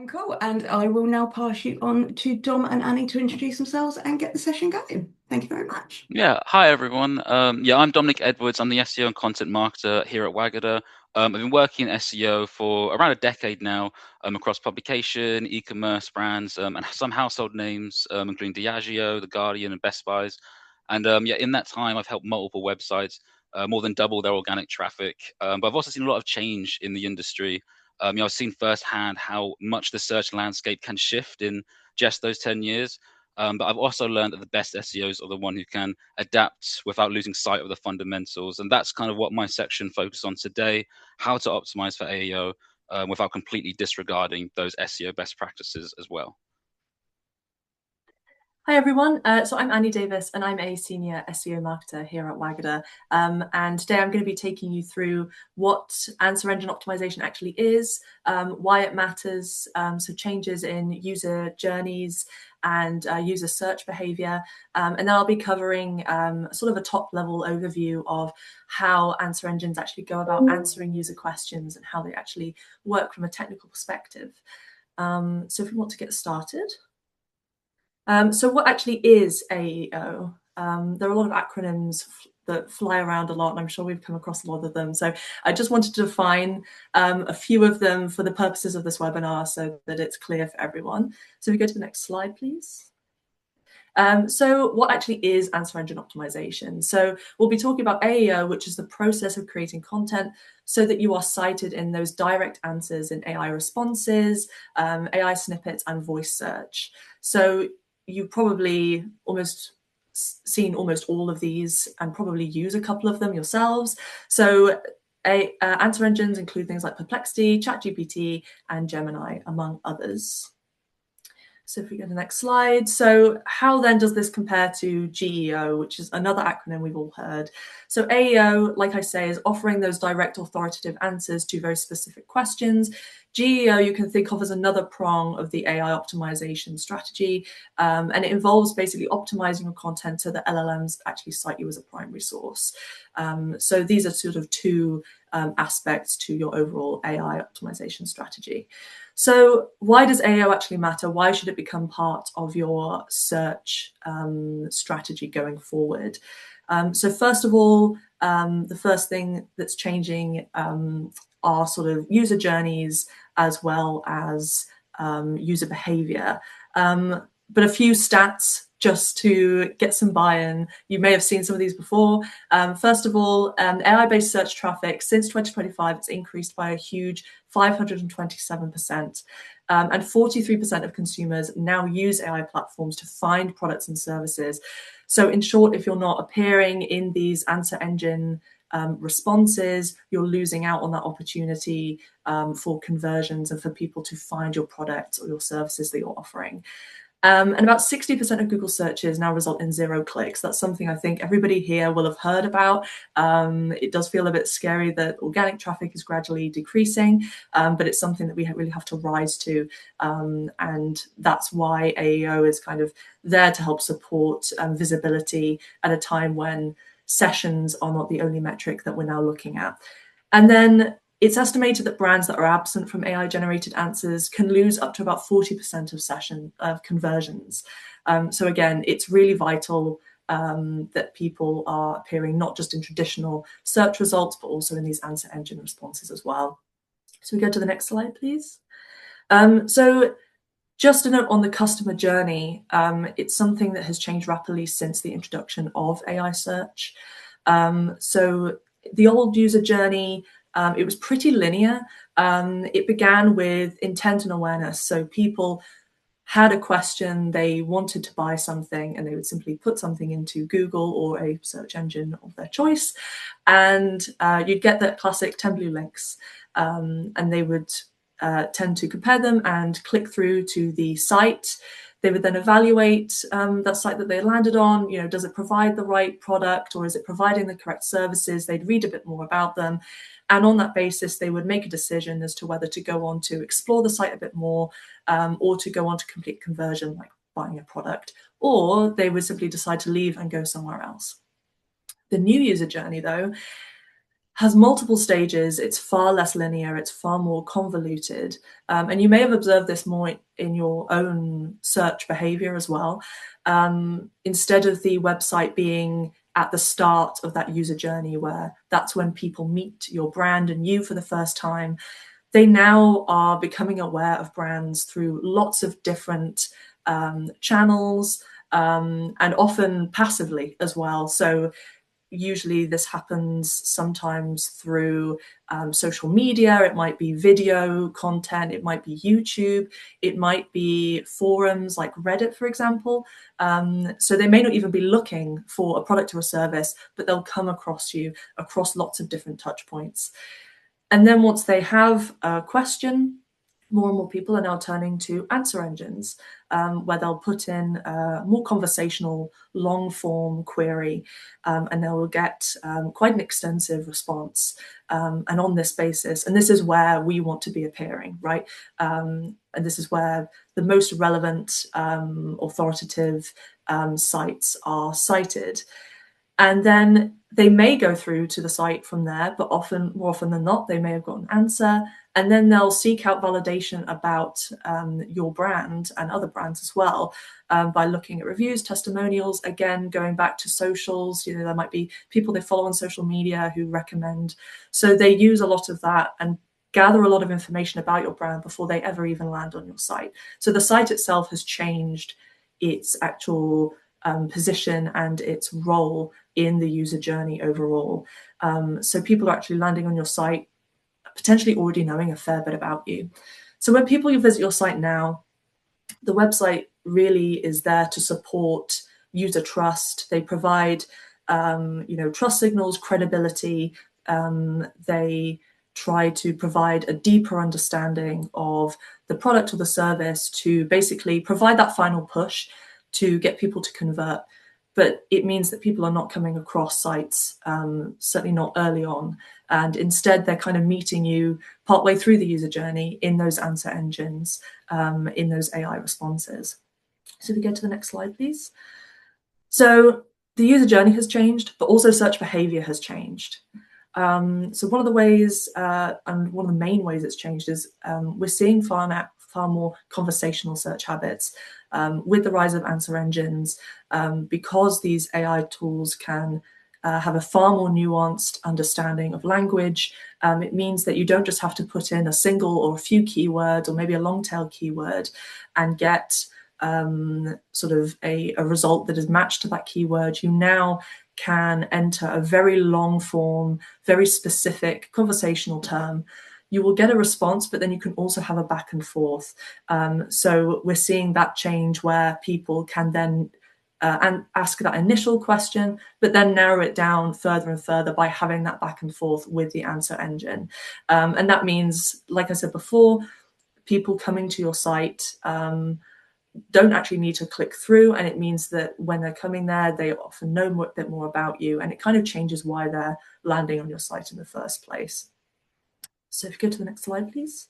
Cool. And I will now pass you on to Dom and Annie to introduce themselves and get the session going. Thank you very much. Yeah, hi everyone. I'm Dominic Edwards. I'm the SEO and content marketer here at Wagada. I've been working in SEO for around a decade now, across publication, e-commerce brands, and some household names, including Diageo, The Guardian, and Best Buys. And in that time, I've helped multiple websites more than double their organic traffic. But I've also seen a lot of change in the industry. I've seen firsthand how much the search landscape can shift in just those 10 years. But I've also learned that the best SEOs are the one who can adapt without losing sight of the fundamentals. And that's kind of what my section focuses on today, how to optimize for AEO without completely disregarding those SEO best practices as well. Hi everyone, so I'm Annie Davis and I'm a senior SEO marketer here at Wagada. And today I'm going to be taking you through what Answer Engine Optimization actually is, why it matters, so changes in user journeys and user search behavior. And then I'll be covering sort of a top level overview of how answer engines actually go about answering user questions and how they actually work from a technical perspective. So if we want to get started. So what actually is AEO? There are a lot of acronyms that fly around a lot, and I'm sure we've come across a lot of them. So I just wanted to define a few of them for the purposes of this webinar so that it's clear for everyone. So if we go to the next slide, please. So what actually is answer engine optimization? So we'll be talking about AEO, which is the process of creating content so that you are cited in those direct answers in AI responses, AI snippets, and voice search. So you've probably seen almost all of these and probably use a couple of them yourselves. So answer engines include things like Perplexity, ChatGPT, and Gemini, among others. So if we go to the next slide. So how then does this compare to GEO, which is another acronym we've all heard? So AEO, like I say, is offering those direct authoritative answers to very specific questions. GEO you can think of as another prong of the AI optimization strategy, and it involves basically optimizing your content so that LLMs actually cite you as a primary source. So these are sort of two aspects to your overall AI optimization strategy. So why does AEO actually matter? Why should it become part of your search strategy going forward? So first of all, the first thing that's changing are sort of user journeys as well as user behavior. But a few stats just to get some buy-in. You may have seen some of these before. First of all, AI-based search traffic since 2025, it's increased by a huge 527%. And 43% of consumers now use AI platforms to find products and services. So in short, if you're not appearing in these answer engine responses, you're losing out on that opportunity for conversions and for people to find your products or your services that you're offering. And about 60% of Google searches now result in 0 clicks. That's something I think everybody here will have heard about. It does feel a bit scary that organic traffic is gradually decreasing, but it's something that we really have to rise to. And that's why AEO is kind of there to help support visibility at a time when sessions are not the only metric that we're now looking at. And then it's estimated that brands that are absent from AI-generated answers can lose up to about 40% of conversions. So again, it's really vital that people are appearing not just in traditional search results, but also in these answer engine responses as well. So we go to the next slide, please. So just a note on the customer journey. It's something that has changed rapidly since the introduction of AI search. So the old user journey, it was pretty linear. It began with intent and awareness. So people had a question, they wanted to buy something, and they would simply put something into Google or a search engine of their choice. And you'd get that classic 10 blue links. And they would tend to compare them and click through to the site. They would then evaluate that site that they landed on. You know, does it provide the right product or is it providing the correct services? They'd read a bit more about them. And on that basis, they would make a decision as to whether to go on to explore the site a bit more or to go on to complete conversion, like buying a product, or they would simply decide to leave and go somewhere else. The new user journey, though, has multiple stages. It's far less linear, it's far more convoluted. And you may have observed this more in your own search behavior as well. Instead of the website being at the start of that user journey, where that's when people meet your brand and you for the first time, they now are becoming aware of brands through lots of different channels, and often passively as well. So usually this happens sometimes through social media. It might be video content, it might be YouTube, it might be forums like Reddit, for example. So they may not even be looking for a product or a service, but they'll come across you across lots of different touch points. And then once they have a question, more and more people are now turning to answer engines, where they'll put in a more conversational, long-form query, and they will get quite an extensive response. And on this basis, and this is where we want to be appearing, right? And this is where the most relevant, authoritative sites are cited. And then they may go through to the site from there, but more often than not, they may have got an answer, and then they'll seek out validation about your brand and other brands as well, by looking at reviews, testimonials, again, going back to socials. There might be people they follow on social media who recommend. So they use a lot of that and gather a lot of information about your brand before they ever even land on your site. So the site itself has changed its actual position and its role in the user journey overall. So people are actually landing on your site potentially already knowing a fair bit about you. So when people visit your site now, the website really is there to support user trust. They provide trust signals, credibility. They try to provide a deeper understanding of the product or the service to basically provide that final push to get people to convert. But it means that people are not coming across sites, certainly not early on. And instead, they're kind of meeting you partway through the user journey in those answer engines, in those AI responses. So if we go to the next slide, please. So the user journey has changed, but also search behavior has changed. So one of the ways, and one of the main ways it's changed is we're seeing far more conversational search habits with the rise of answer engines, because these AI tools can have a far more nuanced understanding of language. It means that you don't just have to put in a single or a few keywords or maybe a long tail keyword and get sort of a result that is matched to that keyword. You now can enter a very long form, very specific conversational term. You will get a response, but then you can also have a back and forth. So we're seeing that change where people can then and ask that initial question, but then narrow it down further and further by having that back and forth with the answer engine. And that means, like I said before, people coming to your site don't actually need to click through, and it means that when they're coming there, they often know a bit more about you, and it kind of changes why they're landing on your site in the first place. So if you go to the next slide, please.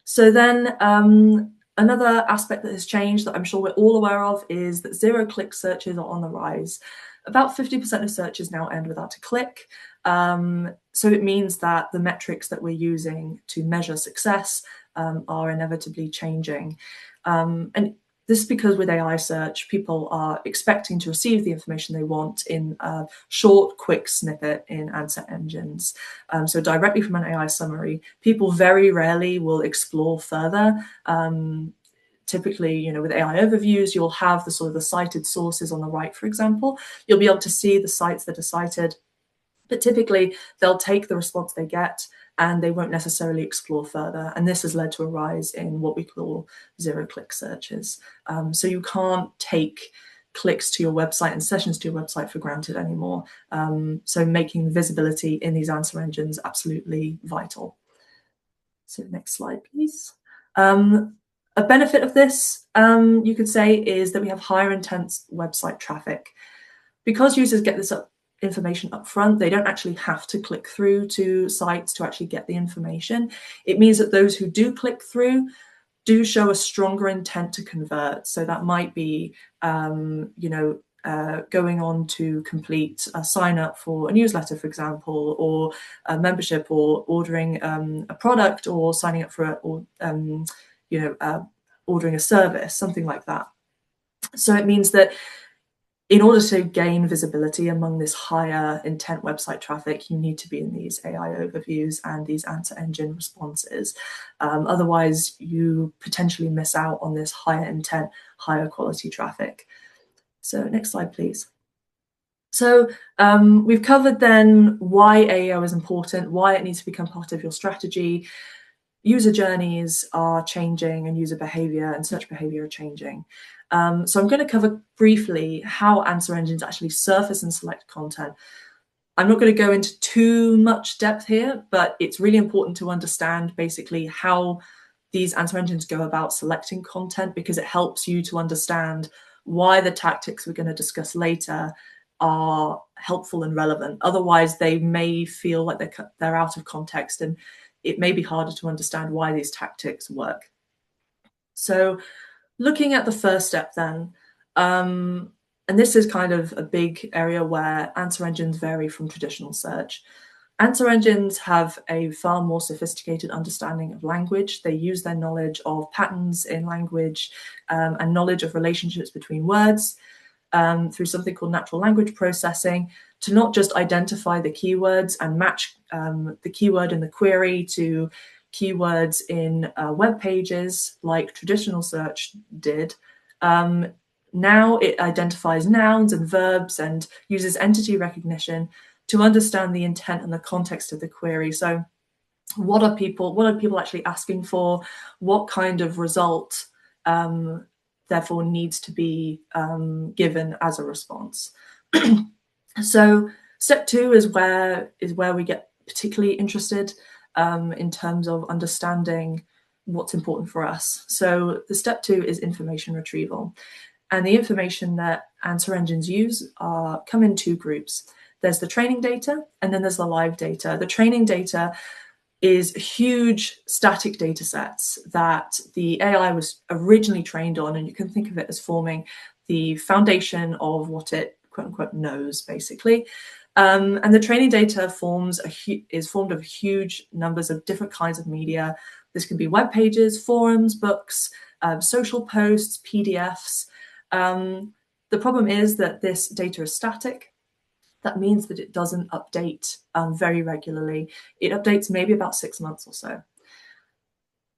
So then another aspect that has changed that I'm sure we're all aware of is that zero-click searches are on the rise. About 50% of searches now end without a click. So it means that the metrics that we're using to measure success are inevitably changing. And this is because with AI search, people are expecting to receive the information they want in a short, quick snippet in answer engines. So directly from an AI summary, people very rarely will explore further. Typically, with AI overviews, you'll have the sort of the cited sources on the right, for example. You'll be able to see the sites that are cited, but typically they'll take the response they get and they won't necessarily explore further. And this has led to a rise in what we call zero-click searches. So you can't take clicks to your website and sessions to your website for granted anymore. So making visibility in these answer engines absolutely vital. So next slide, please. A benefit of this, you could say, is that we have higher intent website traffic. Because users get this information up front, they don't actually have to click through to sites to actually get the information. It means that those who do click through do show a stronger intent to convert. So that might be, going on to complete a sign up for a newsletter, for example, or a membership, or ordering a product, or signing up for ordering a service, something like that. So it means that in order to gain visibility among this higher intent website traffic, you need to be in these AI overviews and these answer engine responses. Otherwise, you potentially miss out on this higher intent, higher quality traffic. So next slide, please. So we've covered then why AEO is important, why it needs to become part of your strategy. User journeys are changing and user behavior and search behavior are changing. So I'm going to cover briefly how answer engines actually surface and select content. I'm not going to go into too much depth here, but it's really important to understand basically how these answer engines go about selecting content, because it helps you to understand why the tactics we're going to discuss later are helpful and relevant. Otherwise, they may feel like they're out of context, and it may be harder to understand why these tactics work. So looking at the first step then, and this is kind of a big area where answer engines vary from traditional search. Answer engines have a far more sophisticated understanding of language. They use their knowledge of patterns in language and knowledge of relationships between words through something called natural language processing to not just identify the keywords and match the keyword in the query to keywords in web pages like traditional search did. Now it identifies nouns and verbs and uses entity recognition to understand the intent and the context of the query. So what are people actually asking for? What kind of result therefore needs to be given as a response? So step 2 is where we get particularly interested in terms of understanding what's important for us. So the step 2 is information retrieval. And the information that answer engines use come in 2 groups. There's the training data, and then there's the live data. The training data is huge static data sets that the AI was originally trained on, and you can think of it as forming the foundation of what it quote unquote knows, basically. And the training data is formed of huge numbers of different kinds of media. This can be web pages, forums, books, social posts, PDFs. The problem is that this data is static. That means that it doesn't update very regularly. It updates maybe about 6 months or so.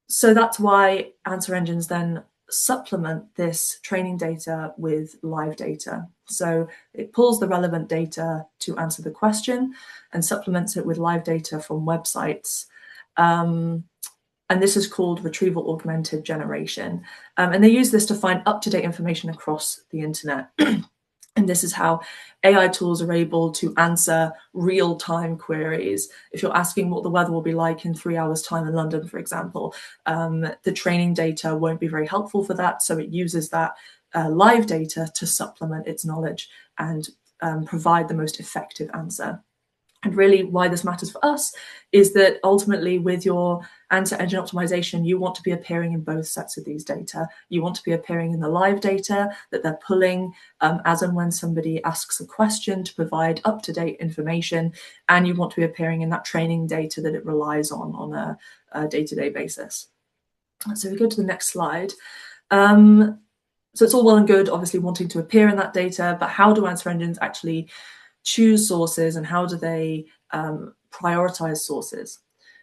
So that's why answer engines then supplement this training data with live data. So it pulls the relevant data to answer the question and supplements it with live data from websites. And this is called retrieval augmented generation. And they use this to find up-to-date information across the internet. And this is how AI tools are able to answer real-time queries. If you're asking what the weather will be like in 3 hours' time in London, for example, the training data won't be very helpful for that. So it uses that live data to supplement its knowledge and provide the most effective answer. And really why this matters for us is that ultimately with your answer engine optimization, you want to be appearing in both sets of these data. You want to be appearing in the live data that they're pulling as and when somebody asks a question to provide up-to-date information. And you want to be appearing in that training data that it relies on a day-to-day basis. So we go to the next slide. So it's all well and good, obviously wanting to appear in that data, but how do answer engines actually choose sources and how do they prioritize sources?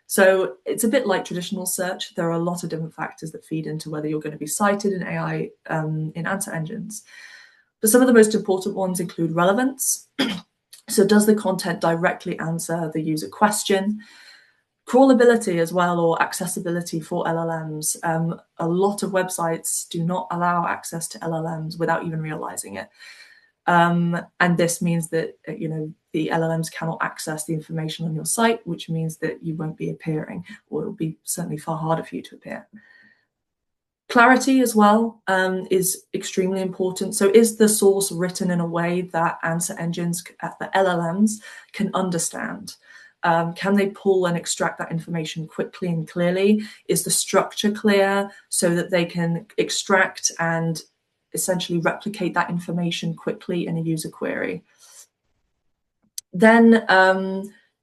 So it's a bit like traditional search. There are a lot of different factors that feed into whether you're going to be cited in AI in answer engines. But some of the most important ones include relevance. So does the content directly answer the user question? Crawlability as well, or accessibility for LLMs. A lot of websites do not allow access to LLMs without even realizing it. And this means that the LLMs cannot access the information on your site, which means that you won't be appearing, or it'll be certainly far harder for you to appear. Clarity as well is extremely important. So is the source written in a way that answer engines, the LLMs, can understand? Can they pull and extract that information quickly and clearly? Is the structure clear so that they can extract and essentially replicate that information quickly in a user query. Then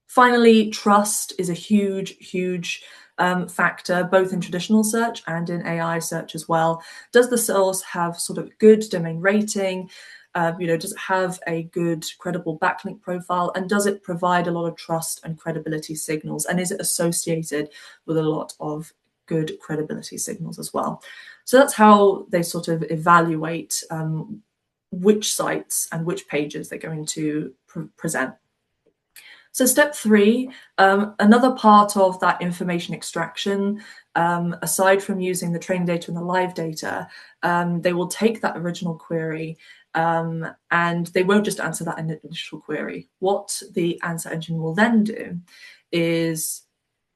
finally, trust is a huge factor, both in traditional search and in AI search as well. Does the source have sort of good domain rating? Does it have a good credible backlink profile, and does it provide a lot of trust and credibility signals, and is it associated with a lot of good credibility signals as well? So that's how they sort of evaluate which sites and which pages they're going to present. So step 3, another part of that information extraction, aside from using the training data and the live data, they will take that original query and they won't just answer that initial query. What the answer engine will then do is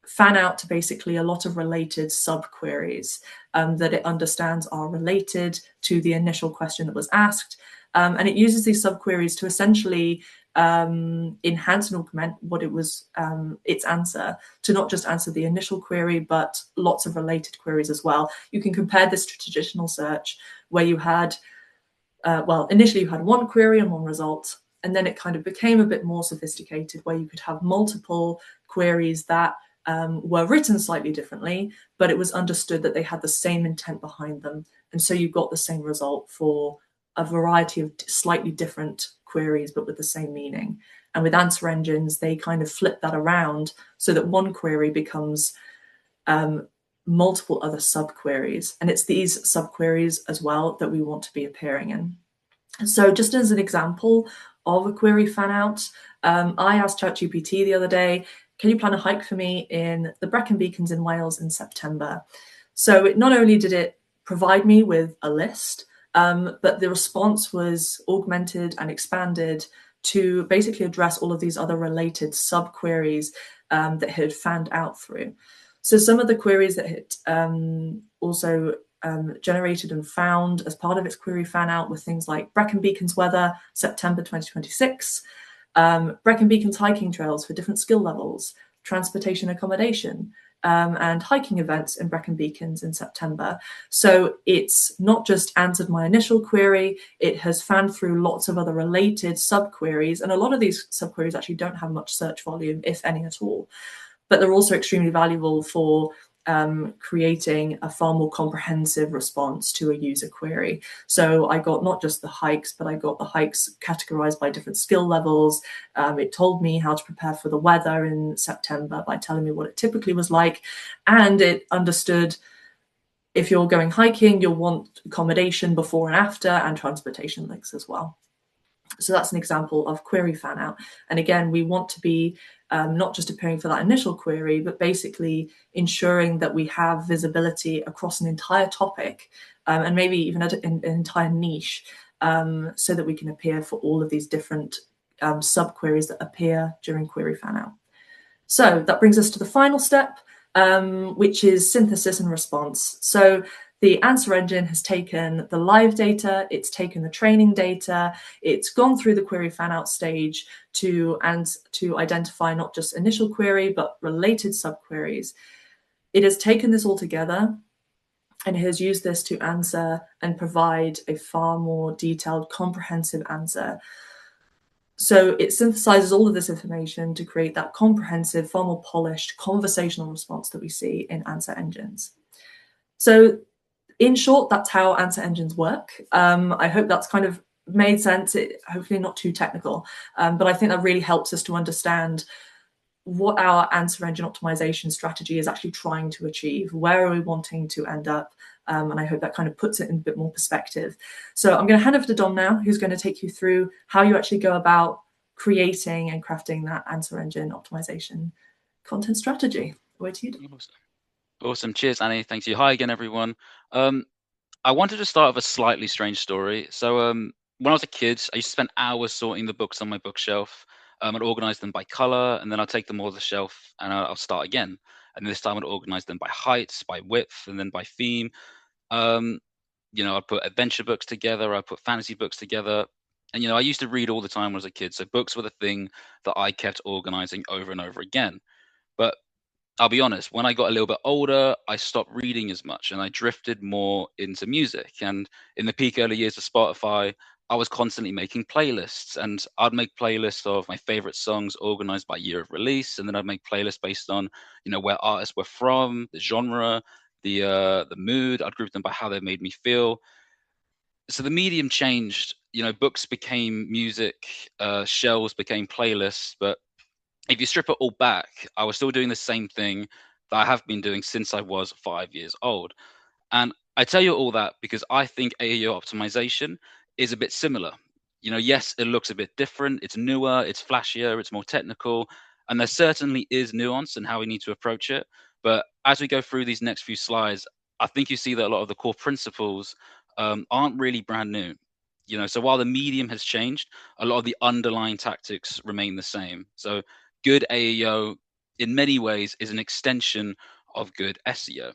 fan out to basically a lot of related sub-queries that it understands are related to the initial question that was asked. And it uses these sub-queries to essentially enhance and augment what it was its answer, to not just answer the initial query, but lots of related queries as well. You can compare this to traditional search, where you had, initially you had one query and one result, and then it kind of became a bit more sophisticated, where you could have multiple queries that were written slightly differently, but it was understood that they had the same intent behind them. And so you got the same result for a variety of slightly different queries, but with the same meaning. And with answer engines, they kind of flip that around so that one query becomes multiple other subqueries. And it's these subqueries as well that we want to be appearing in. So just as an example of a query fan out, I asked ChatGPT the other day, can you plan a hike for me in the Brecon Beacons in Wales in September? So it not only did it provide me with a list, but the response was augmented and expanded to basically address all of these other related subqueries that it had fanned out through. So some of the queries that it also generated and found as part of its query fan out were things like Brecon Beacons weather, September 2026, Brecon Beacons hiking trails for different skill levels, transportation accommodation, and hiking events in Brecon Beacons in September. So it's not just answered my initial query, it has fanned through lots of other related subqueries, and a lot of these subqueries actually don't have much search volume, if any at all. But they're also extremely valuable for creating a far more comprehensive response to a user query. So I got not just the hikes, but I got the hikes categorized by different skill levels. It told me how to prepare for the weather in September by telling me what it typically was like. And it understood if you're going hiking, you'll want accommodation before and after, and transportation links as well. So that's an example of query fan out. And again, we want to be not just appearing for that initial query, but basically ensuring that we have visibility across an entire topic and maybe even an entire niche so that we can appear for all of these different subqueries that appear during query fan out. So that brings us to the final step, which is synthesis and response. So the answer engine has taken the live data, it's taken the training data, it's gone through the query fan out stage to identify not just initial query, but related subqueries. It has taken this all together and has used this to answer and provide a far more detailed, comprehensive answer. So it synthesizes all of this information to create that comprehensive, far more polished conversational response that we see in answer engines. So in short, that's how answer engines work. I hope that's kind of made sense. Hopefully not too technical, but I think that really helps us to understand what our answer engine optimization strategy is actually trying to achieve. Where are we wanting to end up? And I hope that kind of puts it in a bit more perspective. So I'm going to hand over to Dom now, who's going to take you through how you actually go about creating and crafting that answer engine optimization content strategy. Over to you, Dom. Awesome. Cheers, Annie. Thank you. Hi again, everyone. I wanted to start with a slightly strange story. So when I was a kid, I used to spend hours sorting the books on my bookshelf. I'd organize them by color, and then I'd take them off the shelf and I'll start again. And this time I'd organize them by heights, by width, and then by theme. I'd put adventure books together, I'd put fantasy books together. And, I used to read all the time when I was a kid. So books were the thing that I kept organizing over and over again. But I'll be honest, when I got a little bit older, I stopped reading as much and I drifted more into music. And in the peak early years of Spotify, I was constantly making playlists, and I'd make playlists of my favorite songs organized by year of release. And then I'd make playlists based on, where artists were from, the genre, the mood. I'd group them by how they made me feel. So the medium changed. Books became music, shelves became playlists, but if you strip it all back, I was still doing the same thing that I have been doing since I was 5 years old. And I tell you all that because I think AEO optimization is a bit similar. Yes, it looks a bit different. It's newer, it's flashier, it's more technical, and there certainly is nuance in how we need to approach it. But as we go through these next few slides, I think you see that a lot of the core principles aren't really brand new. So while the medium has changed, a lot of the underlying tactics remain the same. So good AEO, in many ways, is an extension of good SEO.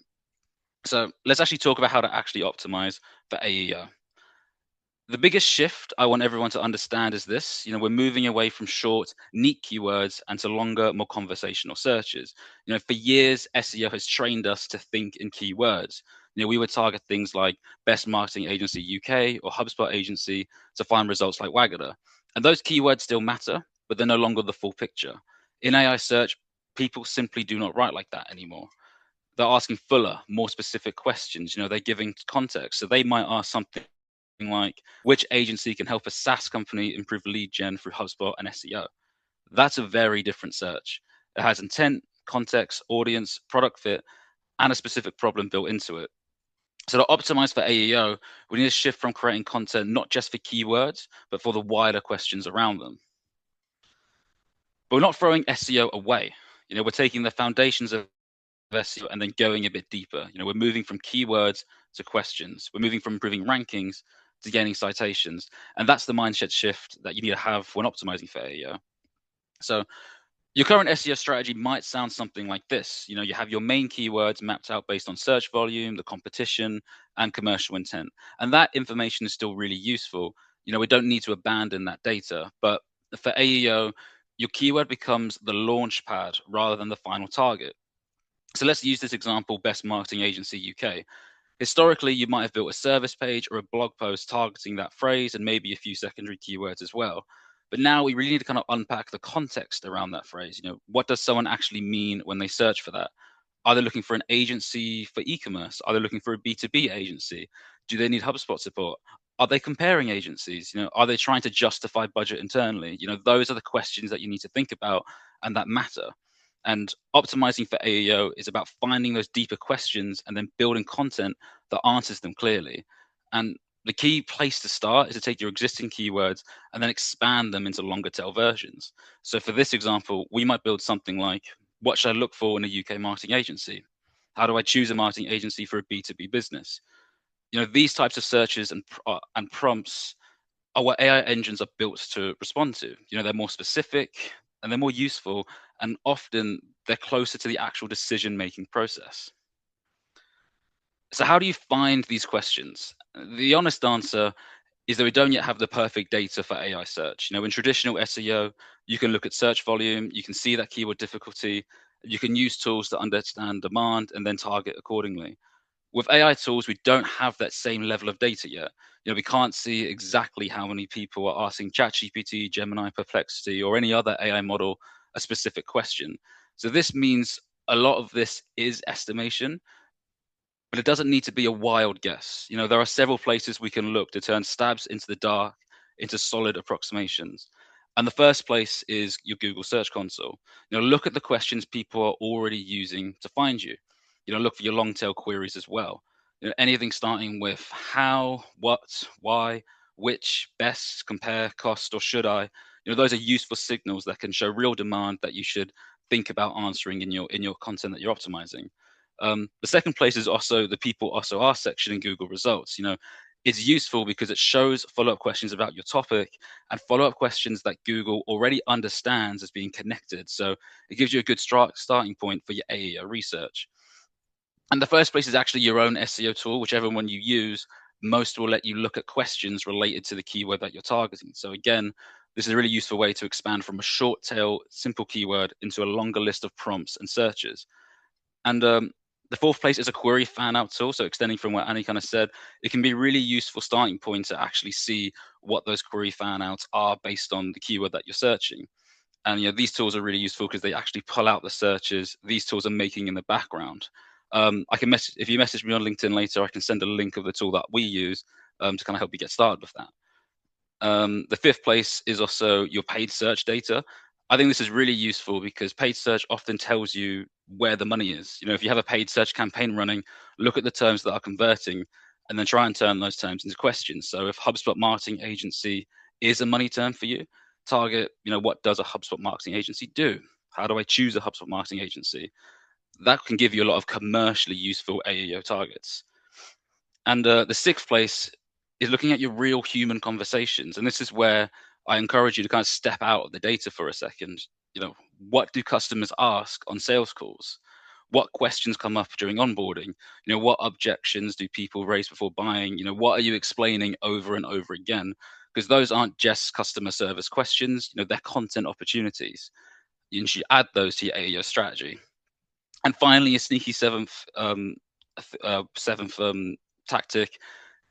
So let's actually talk about how to actually optimize for AEO. The biggest shift I want everyone to understand is this. We're moving away from short, neat keywords and to longer, more conversational searches. For years, SEO has trained us to think in keywords. We would target things like best marketing agency UK or HubSpot agency to find results like Waggator. And those keywords still matter, but they're no longer the full picture. In AI search, people simply do not write like that anymore. They're asking fuller, more specific questions. They're giving context. So they might ask something like, which agency can help a SaaS company improve lead gen through HubSpot and SEO? That's a very different search. It has intent, context, audience, product fit, and a specific problem built into it. So to optimize for AEO, we need to shift from creating content not just for keywords, but for the wider questions around them. But we're not throwing SEO away. We're taking the foundations of SEO and then going a bit deeper. We're moving from keywords to questions. We're moving from improving rankings to gaining citations. And that's the mindset shift that you need to have when optimizing for AEO. So your current SEO strategy might sound something like this. You have your main keywords mapped out based on search volume, the competition, and commercial intent. And that information is still really useful. We don't need to abandon that data. But for AEO, your keyword becomes the launch pad rather than the final target. So let's use this example, best marketing agency UK. Historically, you might have built a service page or a blog post targeting that phrase and maybe a few secondary keywords as well. But now we really need to kind of unpack the context around that phrase. What does someone actually mean when they search for that? Are they looking for an agency for e-commerce? Are they looking for a B2B agency? Do they need HubSpot support? Are they comparing agencies? Are they trying to justify budget internally? Those are the questions that you need to think about and that matter. And optimizing for AEO is about finding those deeper questions and then building content that answers them clearly. And the key place to start is to take your existing keywords and then expand them into longer tail versions. So for this example, we might build something like, what should I look for in a UK marketing agency? How do I choose a marketing agency for a B2B business? These types of searches and prompts are what AI engines are built to respond to. They're more specific and they're more useful, and often they're closer to the actual decision-making process. So how do you find these questions? The honest answer is that we don't yet have the perfect data for AI search. In traditional SEO, you can look at search volume, you can see that keyword difficulty, you can use tools to understand demand and then target accordingly. With AI tools, we don't have that same level of data yet. We can't see exactly how many people are asking ChatGPT, Gemini, Perplexity, or any other AI model a specific question. So this means a lot of this is estimation, but it doesn't need to be a wild guess. There are several places we can look to turn stabs into the dark into solid approximations. And the first place is your Google Search Console. Look at the questions people are already using to find you. Look for your long tail queries as well. Anything starting with how, what, why, which, best, compare, cost, or should I. Those are useful signals that can show real demand that you should think about answering in your content that you're optimizing. The second place is also the people also ask section in Google results. It's useful because it shows follow-up questions about your topic and follow-up questions that Google already understands as being connected. So it gives you a good starting point for your AEO research. And the first place is actually your own SEO tool, whichever one you use. Most will let you look at questions related to the keyword that you're targeting. So again, this is a really useful way to expand from a short tail, simple keyword into a longer list of prompts and searches. And the fourth place is a query fan out tool. So extending from what Annie kind of said, it can be a really useful starting point to actually see what those query fan outs are based on the keyword that you're searching. And these tools are really useful because they actually pull out the searches these tools are making in the background. I can message, if you message me on LinkedIn later, I can send a link of the tool that we use to kind of help you get started with that. The fifth place is also your paid search data. I think this is really useful because paid search often tells you where the money is. If you have a paid search campaign running, look at the terms that are converting and then try and turn those terms into questions. So if HubSpot marketing agency is a money term for you, target, what does a HubSpot marketing agency do? How do I choose a HubSpot marketing agency? That can give you a lot of commercially useful AEO targets. And the sixth place is looking at your real human conversations. And this is where I encourage you to kind of step out of the data for a second. What do customers ask on sales calls? What questions come up during onboarding? What objections do people raise before buying? What are you explaining over and over again? Because those aren't just customer service questions, they're content opportunities. You should add those to your AEO strategy. And finally, a sneaky seventh tactic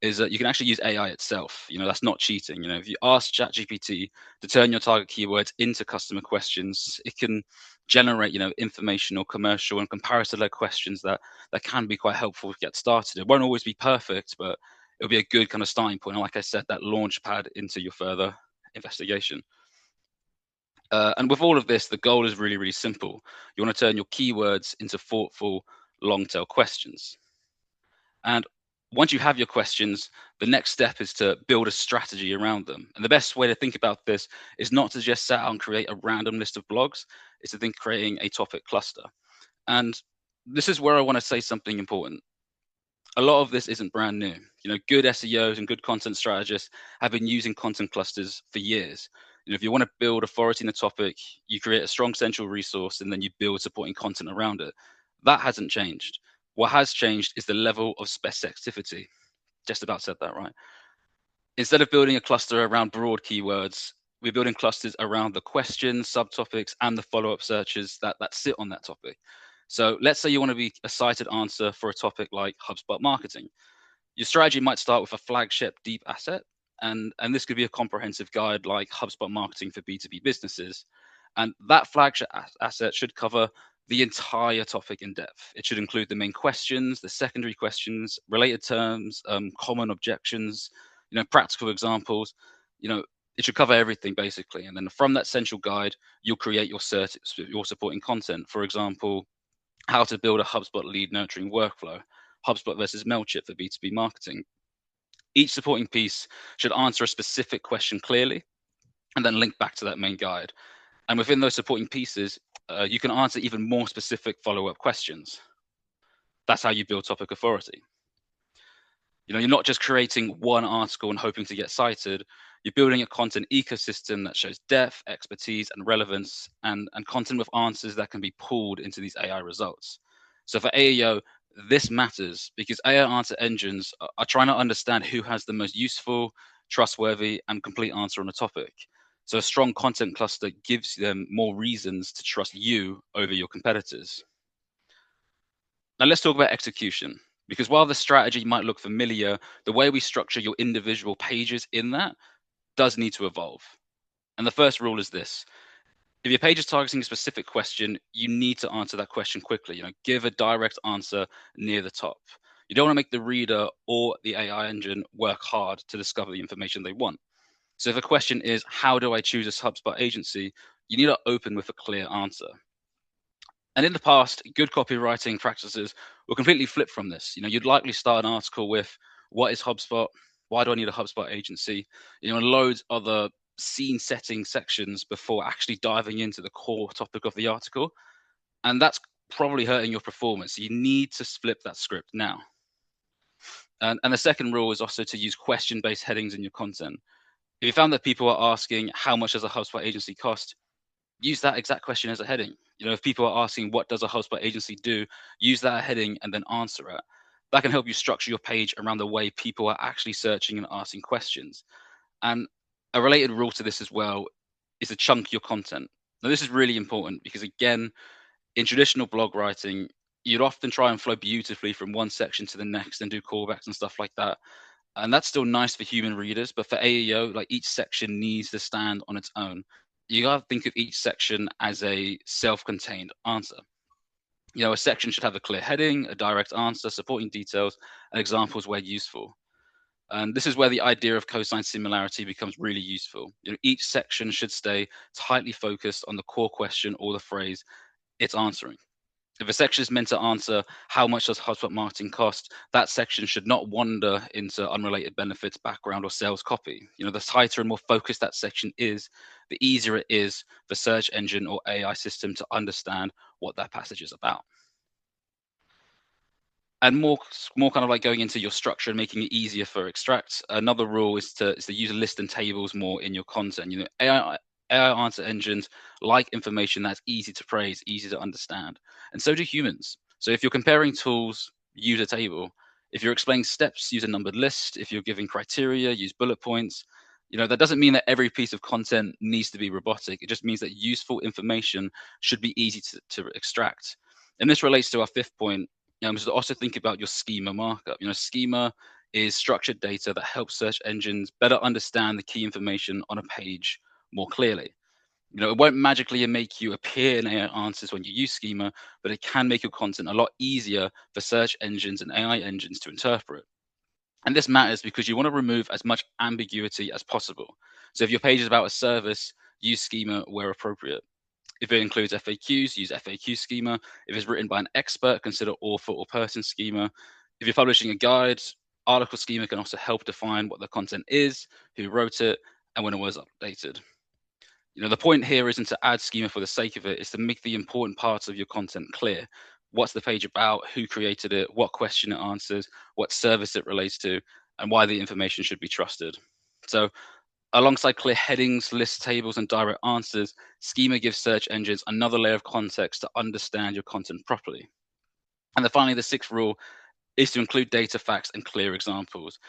is that you can actually use AI itself. That's not cheating. If you ask ChatGPT to turn your target keywords into customer questions, it can generate, informational, commercial, and comparative-led questions that can be quite helpful to get started. It won't always be perfect, but it'll be a good kind of starting point. And like I said, that launch pad into your further investigation. And with all of this, the goal is really, really simple. You want to turn your keywords into thoughtful, long-tail questions. And once you have your questions, the next step is to build a strategy around them. And the best way to think about this is not to just sit out and create a random list of blogs, it's to think creating a topic cluster. And this is where I want to say something important. A lot of this isn't brand new. Good SEOs and good content strategists have been using content clusters for years. If you want to build authority in a topic, you create a strong central resource and then you build supporting content around it. That hasn't changed. What has changed is the level of specificity. Just about said that right. Instead of building a cluster around broad keywords, we're building clusters around the questions, subtopics, and the follow-up searches that sit on that topic. So let's say you want to be a cited answer for a topic like HubSpot marketing. Your strategy might start with a flagship deep asset, and this could be a comprehensive guide like HubSpot marketing for B2B businesses. And that flagship asset should cover the entire topic in depth. It should include the main questions, the secondary questions, related terms, common objections, practical examples. It should cover everything basically. And then from that central guide, you'll create your supporting content. For example, how to build a HubSpot lead nurturing workflow, HubSpot versus MailChimp for B2B marketing. Each supporting piece should answer a specific question clearly and then link back to that main guide. And within those supporting pieces, you can answer even more specific follow-up questions. That's how you build topic authority. You're not just creating one article and hoping to get cited. You're building a content ecosystem that shows depth, expertise, and relevance, and content with answers that can be pulled into these AI results. So for AEO, this matters because AI answer engines are trying to understand who has the most useful, trustworthy, and complete answer on a topic. So a strong content cluster gives them more reasons to trust you over your competitors. Now let's talk about execution, because while the strategy might look familiar, the way we structure your individual pages in that does need to evolve. And the first rule is this. If your page is targeting a specific question, you need to answer that question quickly. Give a direct answer near the top. You don't want to make the reader or the AI engine work hard to discover the information they want. So if a question is, how do I choose a HubSpot agency? You need to open with a clear answer. And in the past, good copywriting practices will completely flip from this. You'd likely start an article with, what is HubSpot? Why do I need a HubSpot agency? And loads other scene setting sections before actually diving into the core topic of the article. And that's probably hurting your performance. So you need to flip that script now. And the second rule is also to use question-based headings in your content. If you found that people are asking, how much does a HubSpot agency cost? Use that exact question as a heading. If people are asking, what does a HubSpot agency do? Use that heading and then answer it. That can help you structure your page around the way people are actually searching and asking questions. And a related rule to this as well is to chunk your content. Now, this is really important because, again, in traditional blog writing, you'd often try and flow beautifully from one section to the next and do callbacks and stuff like that. And that's still nice for human readers, but for AEO, like each section needs to stand on its own. You gotta think of each section as a self-contained answer. A section should have a clear heading, a direct answer, supporting details, and examples where useful. And this is where the idea of cosine similarity becomes really useful. Each section should stay tightly focused on the core question or the phrase it's answering. If a section is meant to answer how much does HubSpot marketing cost, that section should not wander into unrelated benefits, background, or sales copy. The tighter and more focused that section is, the easier it is for search engine or AI system to understand what that passage is about. And more kind of like going into your structure and making it easier for extract. Another rule is to use a list and tables more in your content. AI answer engines like information that's easy to praise, easy to understand, and so do humans. So if you're comparing tools, use a table. If you're explaining steps, use a numbered list. If you're giving criteria, use bullet points. That doesn't mean that every piece of content needs to be robotic. It just means that useful information should be easy to extract. And this relates to our fifth point. So also think about your schema markup. Schema is structured data that helps search engines better understand the key information on a page more clearly. It won't magically make you appear in AI answers when you use schema, but it can make your content a lot easier for search engines and AI engines to interpret. And this matters because you want to remove as much ambiguity as possible. So if your page is about a service, use schema where appropriate. If it includes FAQs, use FAQ schema. If it's written by an expert, consider author or person schema. If you're publishing a guide, article schema can also help define what the content is, who wrote it, and when it was updated. The point here isn't to add schema for the sake of it, it's to make the important parts of your content clear. What's the page about, who created it, what question it answers, what service it relates to, and why the information should be trusted. So alongside clear headings, list tables, and direct answers, schema gives search engines another layer of context to understand your content properly. And then finally, the sixth rule is to include data, facts, and clear examples.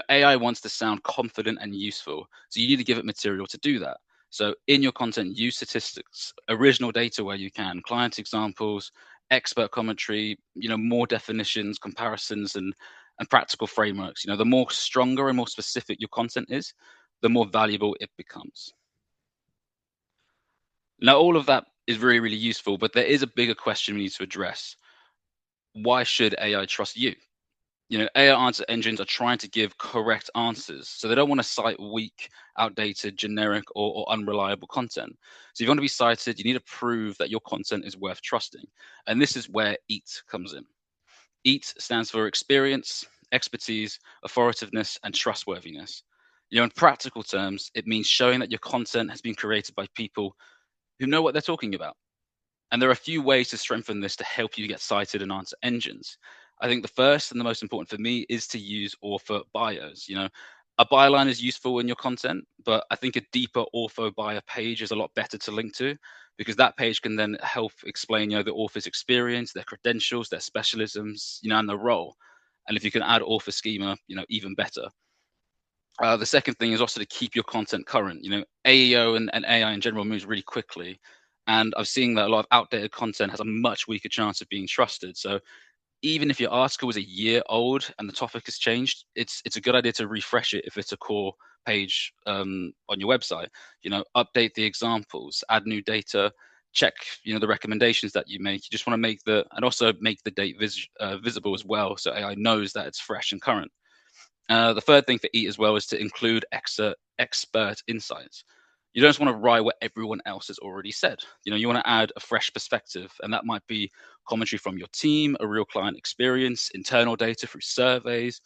AI wants to sound confident and useful, so you need to give it material to do that. So in your content, use statistics, original data where you can, client examples, expert commentary, more definitions, comparisons, and practical frameworks. The more stronger and more specific your content is, the more valuable it becomes. Now, all of that is really, really useful, but there is a bigger question we need to address. Why should AI trust you? AI answer engines are trying to give correct answers. So they don't want to cite weak, outdated, generic, or unreliable content. So if you want to be cited, you need to prove that your content is worth trusting. And this is where EAT comes in. EAT stands for experience, expertise, authoritativeness, and trustworthiness. In practical terms, it means showing that your content has been created by people who know what they're talking about. And there are a few ways to strengthen this to help you get cited in answer engines. I think the first and the most important for me is to use author bios. A byline is useful in your content, but I think a deeper author bio page is a lot better to link to, because that page can then help explain, the author's experience, their credentials, their specialisms, and their role. And if you can add author schema, even better. The second thing is also to keep your content current. AEO and AI in general moves really quickly. And I've seen that a lot of outdated content has a much weaker chance of being trusted. So even if your article is a year old and the topic has changed, it's a good idea to refresh it if it's a core page on your website. Update the examples, add new data, check the recommendations that you make. You just want to make and also make the date visible as well, so AI knows that it's fresh and current. The third thing for EAT as well is to include expert insights. You don't just want to write what everyone else has already said. You want to add a fresh perspective, and that might be commentary from your team, a real client experience, internal data through surveys,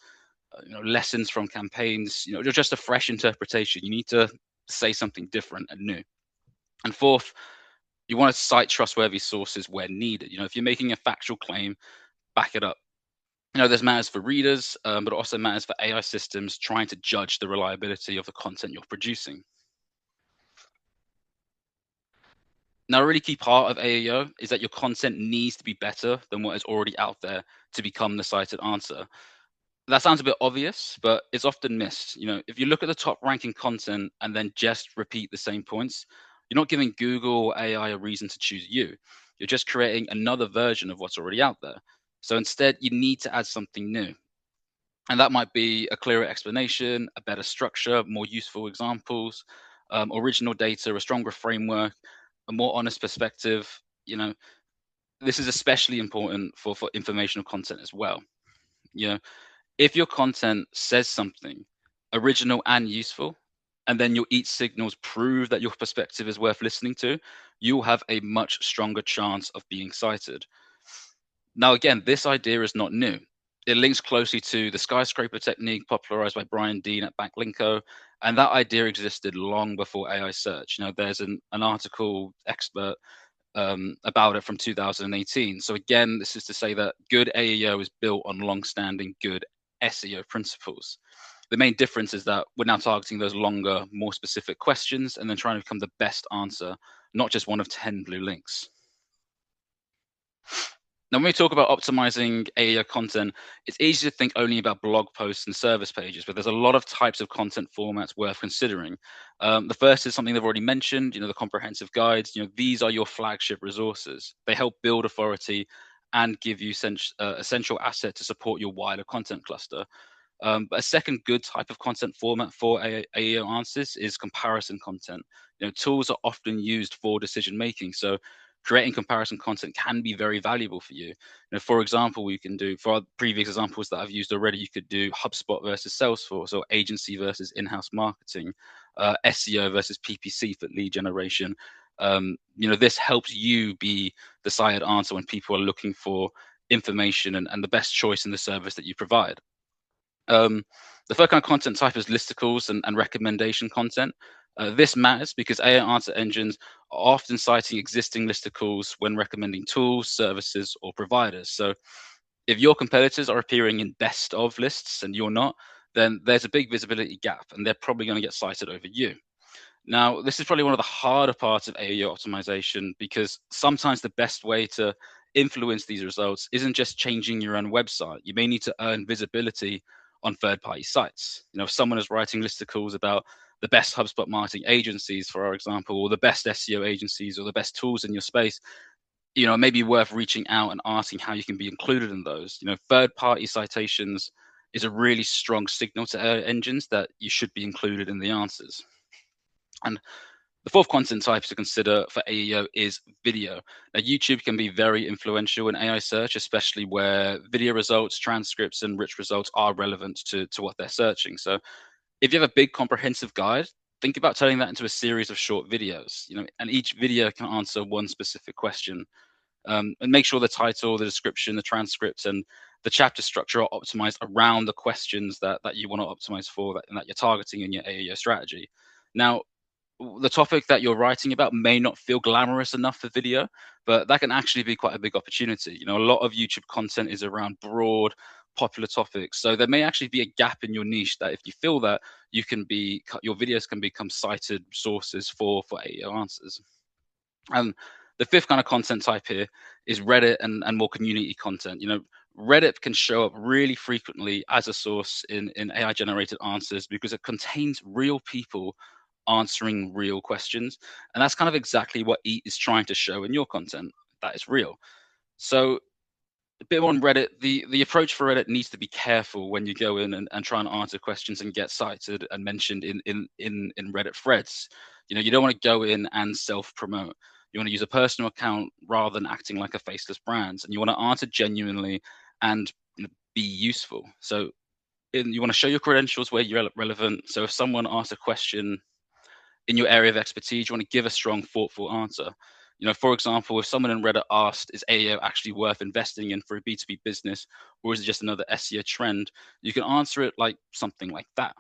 lessons from campaigns, just a fresh interpretation. You need to say something different and new. And fourth, you want to cite trustworthy sources where needed. If you're making a factual claim, back it up. This matters for readers, but it also matters for AI systems trying to judge the reliability of the content you're producing. Now, a really key part of AEO is that your content needs to be better than what is already out there to become the cited answer. That sounds a bit obvious, but it's often missed. If you look at the top ranking content and then just repeat the same points, you're not giving Google or AI a reason to choose you. You're just creating another version of what's already out there. So instead, you need to add something new. And that might be a clearer explanation, a better structure, more useful examples, original data, a stronger framework, a more honest perspective. This is especially important for informational content as well. If your content says something original and useful, and then your EAT signals prove that your perspective is worth listening to, you'll have a much stronger chance of being cited. Now, again, this idea is not new. It links closely to the skyscraper technique popularized by Brian Dean at Backlinko, and that idea existed long before AI search. There's an article expert about it from 2018. So again, this is to say that good AEO is built on long-standing good SEO principles. The main difference is that we're now targeting those longer, more specific questions and then trying to become the best answer, not just one of 10 blue links. Now, when we talk about optimizing AEO content, it's easy to think only about blog posts and service pages, but there's a lot of types of content formats worth considering. The first is something they've already mentioned, the comprehensive guides. These are your flagship resources. They help build authority and give you essential asset to support your wider content cluster. But a second good type of content format for AEO answers is comparison content. Tools are often used for decision making, so creating comparison content can be very valuable for you. For example, we can do, for our previous examples that I've used already, you could do HubSpot versus Salesforce, or agency versus in-house marketing, SEO versus PPC for lead generation. This helps you be the desired answer when people are looking for information and the best choice in the service that you provide. The third kind of content type is listicles and recommendation content. This matters because AI answer engines are often citing existing listicles when recommending tools, services, or providers. So if your competitors are appearing in best of lists and you're not, then there's a big visibility gap and they're probably going to get cited over you. Now, this is probably one of the harder parts of AEO optimization because sometimes the best way to influence these results isn't just changing your own website. You may need to earn visibility on third-party sites. If someone is writing listicles about the best HubSpot marketing agencies, for our example, or the best SEO agencies or the best tools in your space, it may be worth reaching out and asking how you can be included in those. Third-party citations is a really strong signal to engines that you should be included in the answers. And the fourth content type to consider for AEO is video. Now, YouTube can be very influential in AI search, especially where video results, transcripts, and rich results are relevant to what they're searching. So if you have a big comprehensive guide, think about turning that into a series of short videos, and each video can answer one specific question. And make sure the title, the description, the transcripts, and the chapter structure are optimized around the questions that you want to optimize for and that you're targeting in your AEO strategy. Now, the topic that you're writing about may not feel glamorous enough for video, but that can actually be quite a big opportunity. A lot of YouTube content is around broad, popular topics. So there may actually be a gap in your niche that if you feel that, your videos can become cited sources for AEO answers. And the fifth kind of content type here is Reddit and more community content. Reddit can show up really frequently as a source in AI generated answers because it contains real people answering real questions. And that's kind of exactly what EAT is trying to show in your content. That is real. So a bit on Reddit, the approach for Reddit needs to be careful when you go in and try and answer questions and get cited and mentioned in Reddit threads. You don't want to go in and self-promote. You want to use a personal account rather than acting like a faceless brand. And you want to answer genuinely and be useful. So you want to show your credentials where you're relevant. So if someone asks a question in your area of expertise, you want to give a strong, thoughtful answer. For example, if someone in Reddit asked, is AEO actually worth investing in for a B2B business, or is it just another SEO trend? You can answer it like something like that.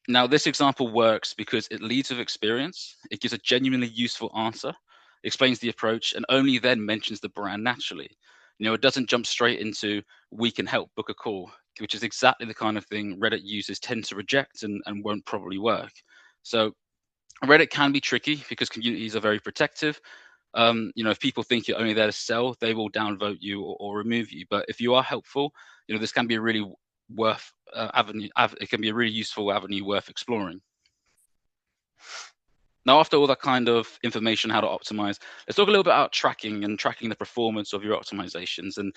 Now, this example works because it leads with experience. It gives a genuinely useful answer, explains the approach, and only then mentions the brand naturally. It doesn't jump straight into, we can help, book a call, which is exactly the kind of thing Reddit users tend to reject and won't probably work. So Reddit can be tricky because communities are very protective. If people think you're only there to sell, they will downvote you or remove you. But if you are helpful, this can be a really avenue. It can be a really useful avenue worth exploring. Now, after all that kind of information, how to optimize, let's talk a little bit about tracking and tracking the performance of your optimizations. And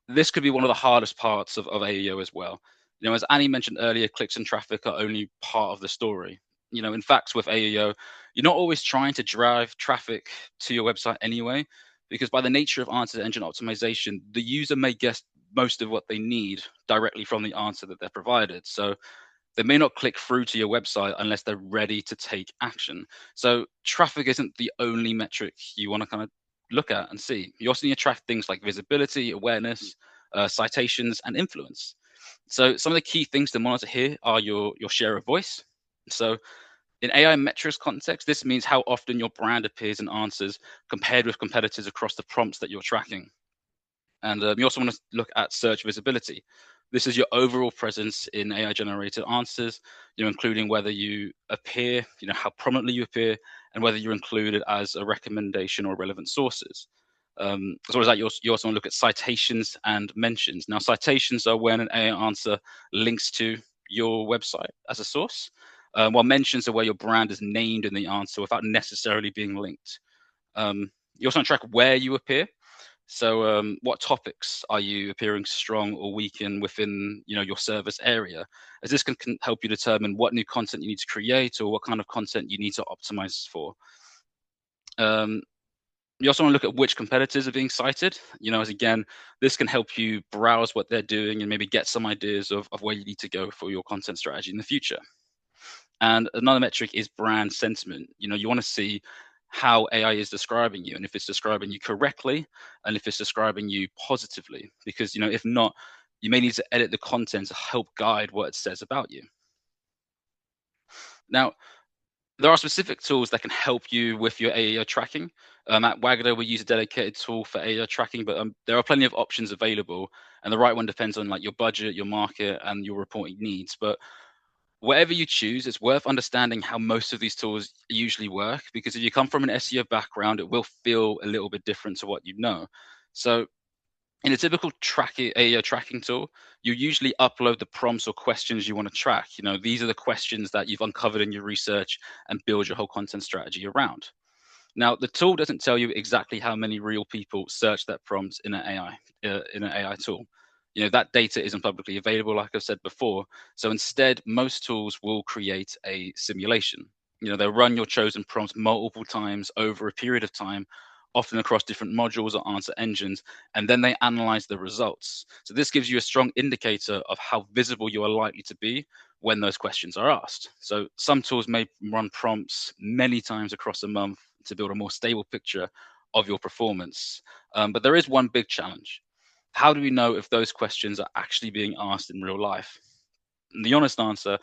this could be one of the hardest parts of AEO as well. As Annie mentioned earlier, clicks and traffic are only part of the story. In fact, with AEO, you're not always trying to drive traffic to your website anyway, because by the nature of answer engine optimization, the user may guess most of what they need directly from the answer that they're provided. So they may not click through to your website unless they're ready to take action. So traffic isn't the only metric you want to kind of look at and see. You also need to track things like visibility, awareness, citations, and influence. So some of the key things to monitor here are your share of voice. So in AI metrics context, this means how often your brand appears in answers compared with competitors across the prompts that you're tracking. And you also want to look at search visibility. This is your overall presence in AI generated answers, including whether you appear, how prominently you appear, and whether you're included as a recommendation or relevant sources. As well as that, you also want to look at citations and mentions. Now, citations are when an AI answer links to your website as a source, while mentions are where your brand is named in the answer without necessarily being linked. You also want to track where you appear. So what topics are you appearing strong or weak in within your service area, as this can help you determine what new content you need to create or what kind of content you need to optimize for. You also want to look at which competitors are being cited, as again, this can help you browse what they're doing and maybe get some ideas of where you need to go for your content strategy in the future. And another metric is brand sentiment. You want to see how AI is describing you, and if it's describing you correctly, and if it's describing you positively, because if not, you may need to edit the content to help guide what it says about you. Now, there are specific tools that can help you with your AEO tracking. At Wagner, we use a dedicated tool for AEO tracking, but there are plenty of options available, and the right one depends on like your budget, your market, and your reporting needs. But whatever you choose, it's worth understanding how most of these tools usually work, because if you come from an SEO background, it will feel a little bit different to what you know. So in a typical AEO tracking tool, you usually upload the prompts or questions you want to track. These are the questions that you've uncovered in your research and build your whole content strategy around. Now, the tool doesn't tell you exactly how many real people search that prompt in an AI tool. That data isn't publicly available, like I've said before. So instead, most tools will create a simulation. They'll run your chosen prompt multiple times over a period of time, often across different modules or answer engines, and then they analyze the results. So this gives you a strong indicator of how visible you are likely to be when those questions are asked. So some tools may run prompts many times across a month to build a more stable picture of your performance. But there is one big challenge. How do we know if those questions are actually being asked in real life? And the honest answer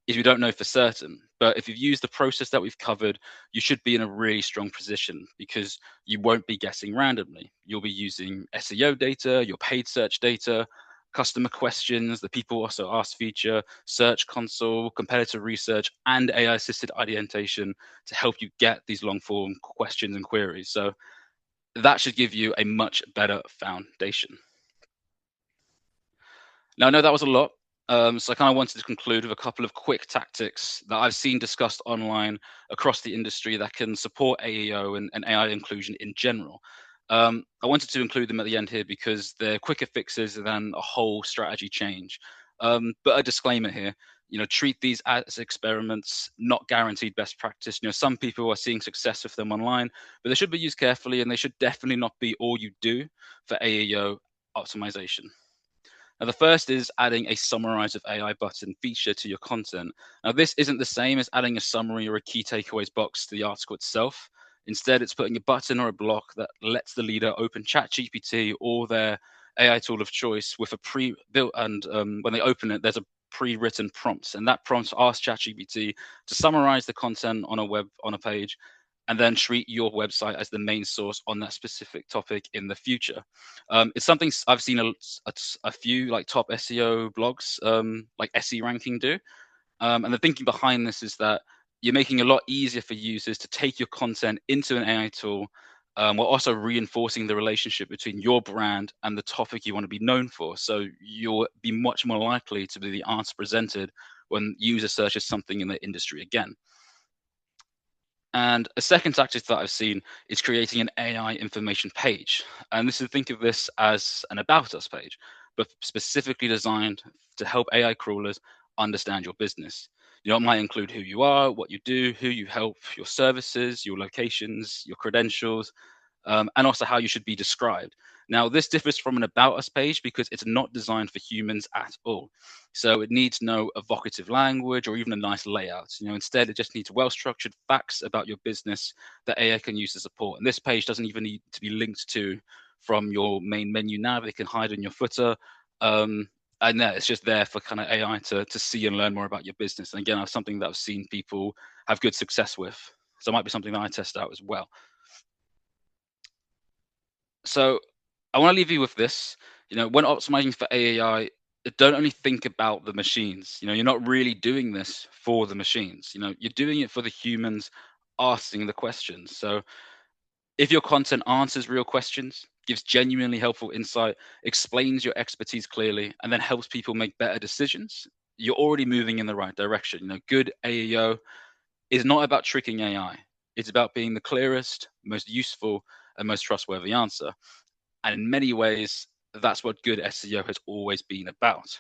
is we don't know for certain. But if you've used the process that we've covered, you should be in a really strong position, because you won't be guessing randomly. You'll be using SEO data, your paid search data, customer questions, the people also ask feature, search console, competitor research, and AI assisted ideation to help you get these long form questions and queries. So that should give you a much better foundation. Now, I know that was a lot. So I kind of wanted to conclude with a couple of quick tactics that I've seen discussed online across the industry that can support AEO and AI inclusion in general. I wanted to include them at the end here because they're quicker fixes than a whole strategy change. But a disclaimer here, treat these as experiments, not guaranteed best practice. Some people are seeing success with them online, but they should be used carefully, and they should definitely not be all you do for AEO optimization. Now, the first is adding a summarize of AI button feature to your content. Now, this isn't the same as adding a summary or a key takeaways box to the article itself. Instead, it's putting a button or a block that lets the leader open ChatGPT or their AI tool of choice with a pre-built, and when they open it, there's a pre-written prompt, and that prompt asks ChatGPT to summarize the content on a page, and then treat your website as the main source on that specific topic in the future. It's something I've seen a few like top SEO blogs, like SE Ranking do. And the thinking behind this is that you're making it a lot easier for users to take your content into an AI tool, while also reinforcing the relationship between your brand and the topic you want to be known for. So you'll be much more likely to be the answer presented when user searches something in the industry again. And a second tactic that I've seen is creating an AI information page. And this is, think of this as an About Us page, but specifically designed to help AI crawlers understand your business. You know, it might include who you are, what you do, who you help, your services, your locations, your credentials, and also how you should be described. Now, this differs from an About Us page because it's not designed for humans at all. So it needs no evocative language or even a nice layout. You know, instead, it just needs well-structured facts about your business that AI can use to support. And this page doesn't even need to be linked to from your main menu nav. It can hide in your footer. And it's just there for kind of AI to see and learn more about your business. And again, that's something that I've seen people have good success with. So it might be something that I test out as well. So I want to leave you with this. You know, when optimizing for AI, don't only think about the machines. You know, you're not really doing this for the machines. You know, you're doing it for the humans asking the questions. So if your content answers real questions, gives genuinely helpful insight, explains your expertise clearly, and then helps people make better decisions, you're already moving in the right direction. You know, good AEO is not about tricking AI. It's about being the clearest, most useful, and most trustworthy answer. And in many ways, that's what good SEO has always been about.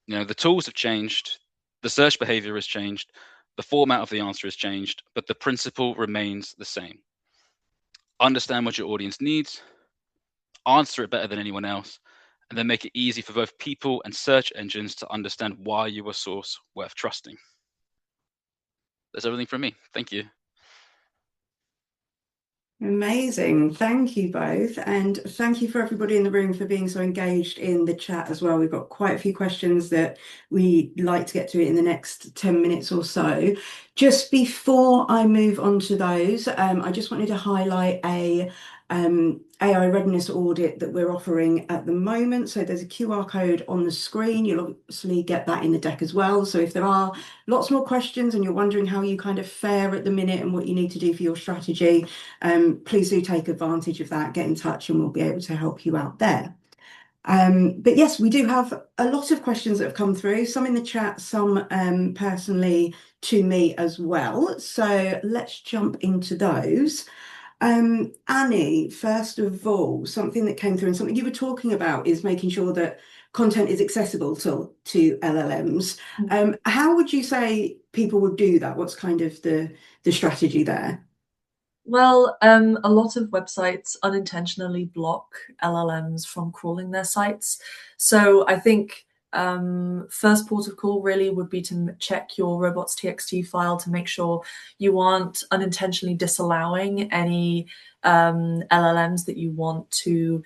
You know, the tools have changed, the search behavior has changed, the format of the answer has changed, but the principle remains the same. Understand what your audience needs, answer it better than anyone else, and then make it easy for both people and search engines to understand why you're a source worth trusting. That's everything from me. Thank you. Amazing. Thank you both. And thank you for everybody in the room for being so engaged in the chat as well. We've got quite a few questions that we'd like to get to in the next 10 minutes or so. Just before I move on to those, I just wanted to highlight a AI readiness audit that we're offering at the moment. So there's a QR code on the screen. You'll obviously get that in the deck as well. So if there are lots more questions and you're wondering how you kind of fare at the minute and what you need to do for your strategy, please do take advantage of that, get in touch, and we'll be able to help you out there. But yes, we do have a lot of questions that have come through, some in the chat, some personally to me as well. So let's jump into those. Annie, first of all, something that came through and something you were talking about is making sure that content is accessible to LLMs. How would you say people would do that? What's kind of the strategy there? Well, a lot of websites unintentionally block LLMs from crawling their sites. So I think first port of call really would be to check your robots.txt file to make sure you aren't unintentionally disallowing any LLMs that you want to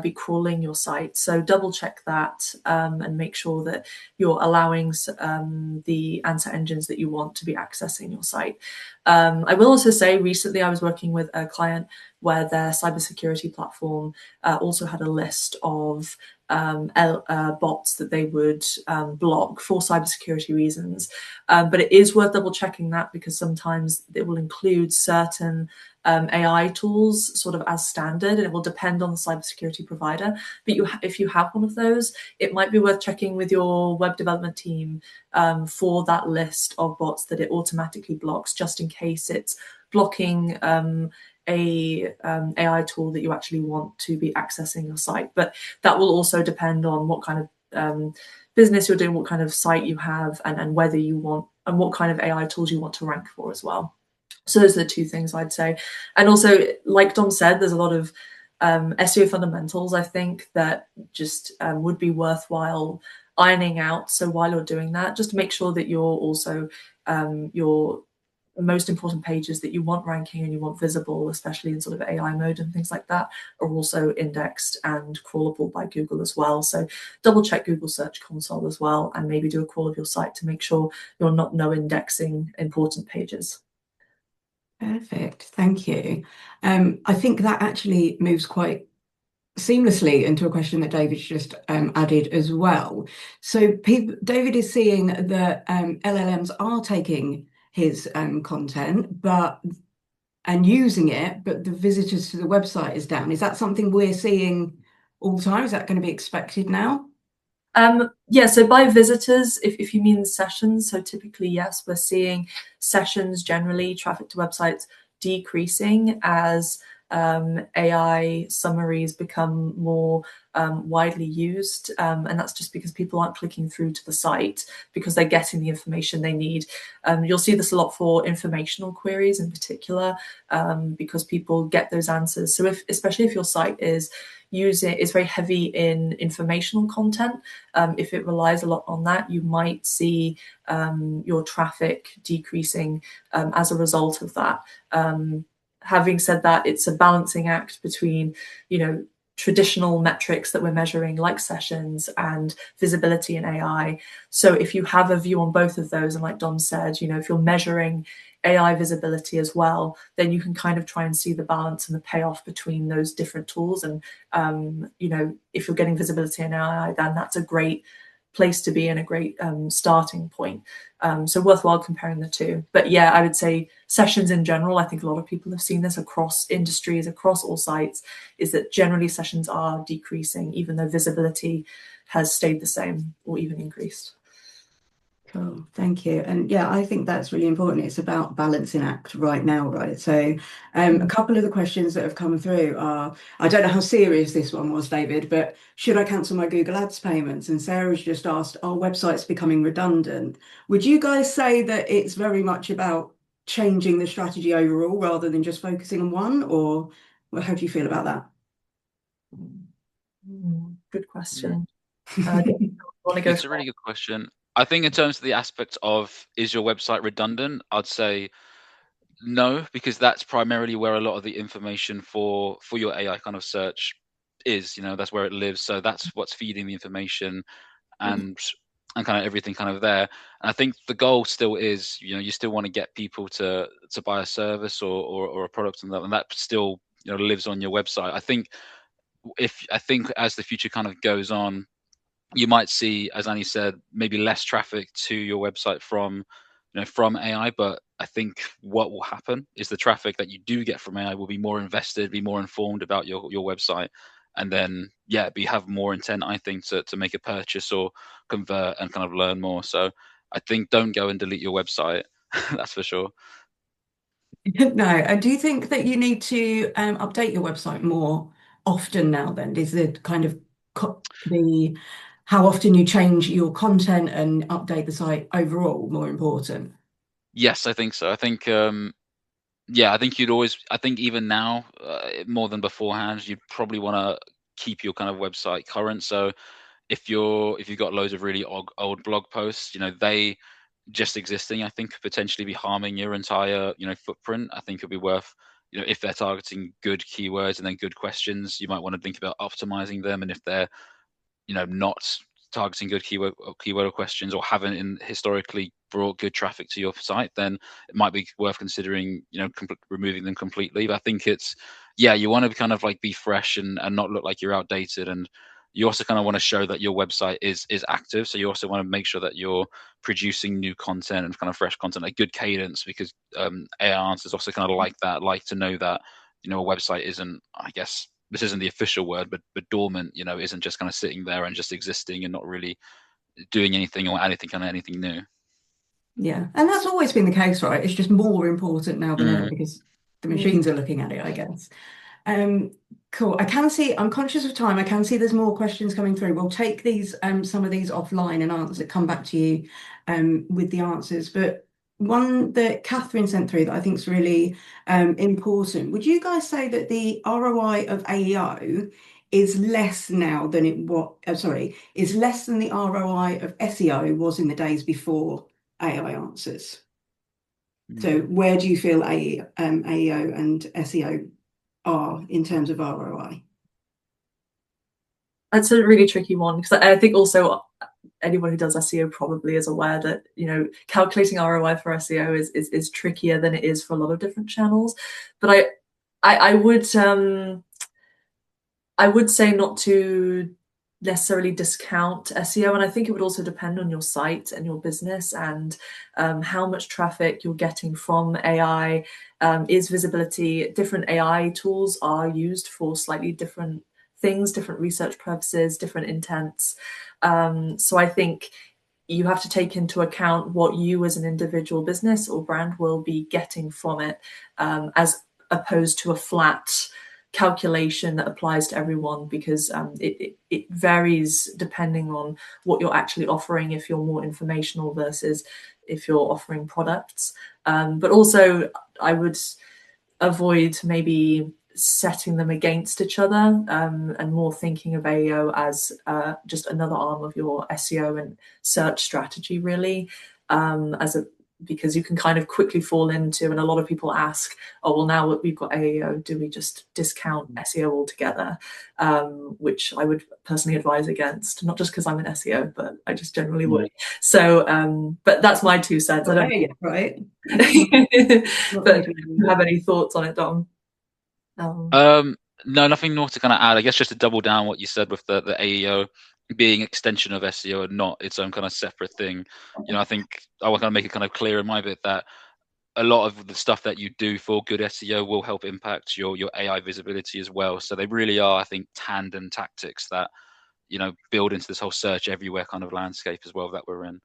be crawling your site. So double check that and make sure that you're allowing the answer engines that you want to be accessing your site. I will also say recently I was working with a client where their cybersecurity platform also had a list of bots that they would block for cybersecurity reasons. But it is worth double checking that because sometimes it will include certain AI tools sort of as standard, and it will depend on the cybersecurity provider. But if you have one of those, it might be worth checking with your web development team for that list of bots that it automatically blocks, just in case it's blocking a AI tool that you actually want to be accessing your site. But that will also depend on what kind of business you're doing, what kind of site you have, and whether you want, and what kind of AI tools you want to rank for as well. So those are the two things I'd say. And also, like Dom said, there's a lot of SEO fundamentals, I think, that just would be worthwhile ironing out. So while you're doing that, just make sure that you're also your most important pages that you want ranking and you want visible, especially in sort of AI mode and things like that, are also indexed and crawlable by Google as well. So double check Google Search Console as well, and maybe do a crawl of your site to make sure you're not no indexing important pages. Perfect, thank you. I think that actually moves quite seamlessly into a question that David's just added as well. So David is seeing that LLMs are taking his content and using it, but the visitors to the website is down. Is that something we're seeing all the time? Is that going to be expected now? Yeah, so by visitors, if you mean sessions, so typically, yes, we're seeing sessions generally, traffic to websites decreasing as AI summaries become more widely used. And that's just because people aren't clicking through to the site because they're getting the information they need. You'll see this a lot for informational queries in particular, because people get those answers. So especially if your site is very heavy in informational content, if it relies a lot on that, you might see your traffic decreasing as a result of that. Having said that, it's a balancing act between, traditional metrics that we're measuring, like sessions and visibility in AI. So if you have a view on both of those, and like Dom said, if you're measuring AI visibility as well, then you can kind of try and see the balance and the payoff between those different tools. And if you're getting visibility in AI, then that's a great place to be and a great starting point. So worthwhile comparing the two. But yeah, I would say sessions in general, I think a lot of people have seen this across industries, across all sites, is that generally sessions are decreasing, even though visibility has stayed the same or even increased. Cool, thank you. And yeah, I think that's really important. It's about balancing act right now, right? So a couple of the questions that have come through are, I don't know how serious this one was, David, but should I cancel my Google Ads payments? And Sarah's just asked, are websites becoming redundant? Would you guys say that it's very much about changing the strategy overall rather than just focusing on one? Or how do you feel about that? Good question. Want to go It's a really good question. I think in terms of the aspect of, is your website redundant, I'd say no, because that's primarily where a lot of the information for your AI kind of search is. That's where it lives. So that's what's feeding the information, and kind of everything kind of there. And I think the goal still is, you still want to get people to buy a service or a product, and that still lives on your website. I think as the future kind of goes on, you might see, as Annie said, maybe less traffic to your website from AI. But I think what will happen is the traffic that you do get from AI will be more invested, be more informed about your website, and then have more intent, I think, to make a purchase or convert and kind of learn more. So I think don't go and delete your website. That's for sure. No, and do you think that you need to update your website more often now then? Is it kind of the how often you change your content and update the site overall more important? Yes, I think so. I think I think I think even now, more than beforehand, you'd probably want to keep your kind of website current. So if you've got loads of really old blog posts, they just existing, I think, could potentially be harming your entire footprint. I think it'd be worth, if they're targeting good keywords and then good questions, you might want to think about optimizing them. And if they're not targeting good keyword questions, or haven't historically brought good traffic to your site, then it might be worth considering removing them completely. But I think it's you want to kind of like be fresh and not look like you're outdated. And you also kind of want to show that your website is active. So you also want to make sure that you're producing new content and kind of fresh content, like good cadence, because AI answers also kind of like that, like to know that a website isn't, I guess this isn't the official word, but dormant, isn't just kind of sitting there and just existing and not really doing anything or anything new. Yeah, and that's always been the case, right? It's just more important now than ever because the machines are looking at it, I guess. Um, cool. I'm conscious of time. I can see there's more questions coming through. We'll take some of these offline and come back to you with the answers. But one that Catherine sent through that I think is really important. Would you guys say that the ROI of AEO is less now than is less than the ROI of SEO was in the days before AI answers? So where do you feel AEO and SEO are in terms of ROI? That's a really tricky one, because I think also anyone who does SEO probably is aware that calculating ROI for SEO is trickier than it is for a lot of different channels. But I would say not to necessarily discount SEO, and I think it would also depend on your site and your business and how much traffic you're getting from AI. Is visibility, different AI tools are used for slightly different things, different research purposes, different intents. So I think you have to take into account what you as an individual business or brand will be getting from it, as opposed to a flat calculation that applies to everyone, because it varies depending on what you're actually offering, if you're more informational versus if you're offering products. But also I would avoid maybe setting them against each other, and more thinking of AEO as just another arm of your SEO and search strategy, really, because you can kind of quickly fall into, and a lot of people ask, oh, well, now that we've got AEO, do we just discount SEO altogether? Which I would personally advise against, not just because I'm an SEO, but I just generally would. So, but that's my 2 cents. I don't know. Right. But do you have any thoughts on it, Dom? No, nothing more to kind of add. I guess just to double down what you said with the AEO being extension of SEO and not its own kind of separate thing. I think I want to make it kind of clear in my bit that a lot of the stuff that you do for good SEO will help impact your AI visibility as well. So they really are, I think, tandem tactics that build into this whole search everywhere kind of landscape as well that we're in.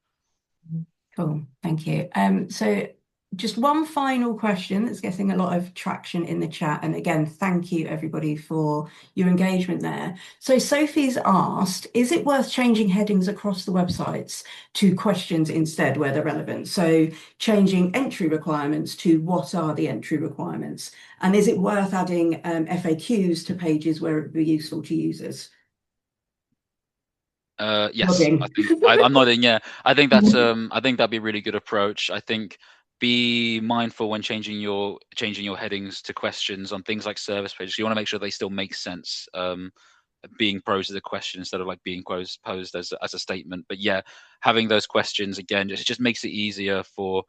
Cool, thank you. So just one final question that's getting a lot of traction in the chat. And again, thank you everybody for your engagement there. So Sophie's asked, is it worth changing headings across the websites to questions instead where they're relevant? So changing entry requirements to what are the entry requirements? And is it worth adding FAQs to pages where it would be useful to users? Yes, I think I'm nodding. Yeah, I think that's I think that'd be a really good approach. I think be mindful when changing your headings to questions on things like service pages. You want to make sure they still make sense, being posed as a question instead of like being posed as a statement. But yeah, having those questions again just makes it easier for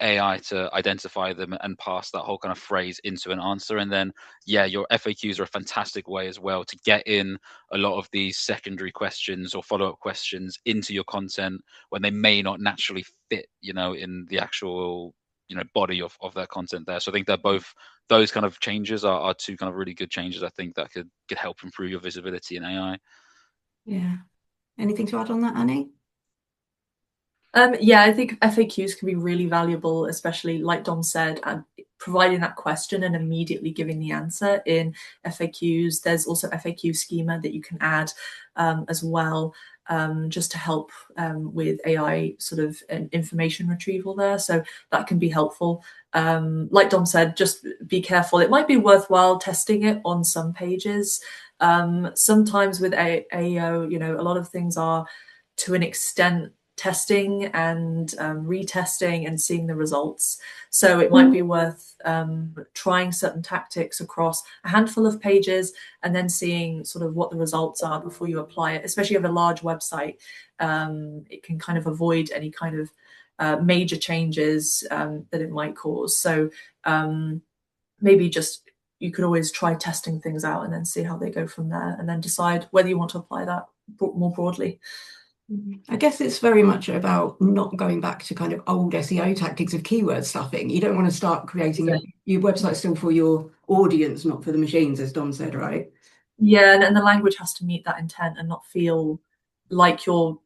AI to identify them and pass that whole kind of phrase into an answer. And then, yeah, your FAQs are a fantastic way as well to get in a lot of these secondary questions or follow-up questions into your content when they may not naturally fit, in the actual, body of that content there. So I think that both those kind of changes are 2 kind of really good changes, I think, that could help improve your visibility in AI. Yeah. Anything to add on that, Annie? Yeah, I think FAQs can be really valuable, especially like Dom said, and providing that question and immediately giving the answer in FAQs. There's also FAQ schema that you can add as well, just to help with AI sort of information retrieval there. So that can be helpful. Like Dom said, just be careful. It might be worthwhile testing it on some pages. Sometimes with AEO, a lot of things are to an extent testing and retesting and seeing the results. So it might be worth trying certain tactics across a handful of pages and then seeing sort of what the results are before you apply it. Especially if you have a large website, it can kind of avoid any kind of major changes that it might cause. So maybe just you could always try testing things out and then see how they go from there, and then decide whether you want to apply that more broadly. I guess it's very much about not going back to kind of old SEO tactics of keyword stuffing. You don't want to start creating your website still for your audience, not for the machines, as Dom said, right? Yeah, and the language has to meet that intent and not feel like you're,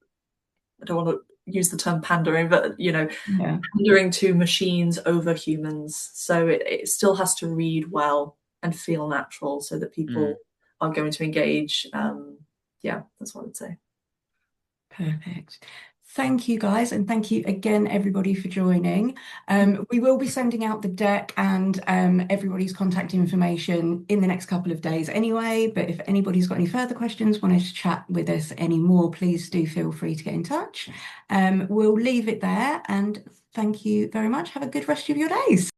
I don't want to use the term pandering, but pandering to machines over humans. So it still has to read well and feel natural so that people are going to engage. Yeah, that's what I would say. Perfect. Thank you, guys, and thank you again, everybody, for joining. We will be sending out the deck and everybody's contact information in the next couple of days anyway, but if anybody's got any further questions, wanted to chat with us anymore, please do feel free to get in touch. We'll leave it there, and thank you very much. Have a good rest of your days.